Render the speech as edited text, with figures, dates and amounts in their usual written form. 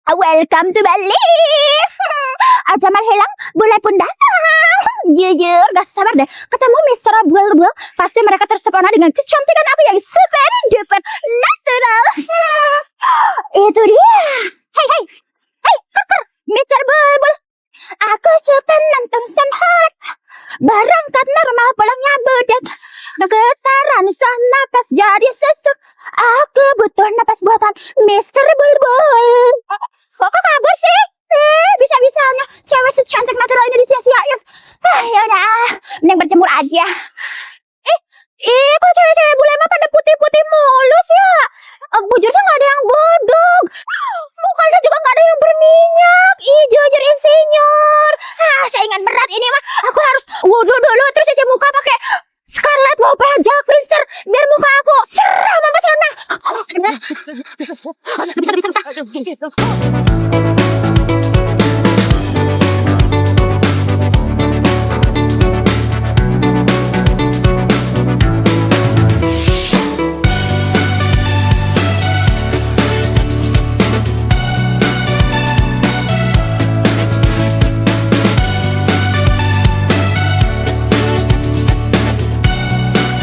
Welcome to Bali. Jamal hilang, bule pun datang. Jujur, gak sabar deh ketemu Mr. Bulbul. Pasti mereka tersepona dengan kecantikan aku yang super duper natural. Itu dia. Hey, Mr. Bulbul. Aku suka nonton sunset. Berangkat normal pulangnya budak. Getaran sana pas jadi sesek. Aku butuh napas buatan Mr. Bulbul. Kok kabur sih? Bisa-bisanya cewek secantik natural ini disia-siain. Yaudah, mending berjemur aja. Kok cewek-cewek bule mah pada putih-putih mulus ya? Bujurnya gak ada yang bodong. Mukanya juga gak ada yang berminyak. Jujur insinyur. Saingan berat ini mah. Aku harus wudhu dulu terus cuci muka pakai Scarlett Wopera Gel Cleanser biar muka aku cerah mempesona. Bisa.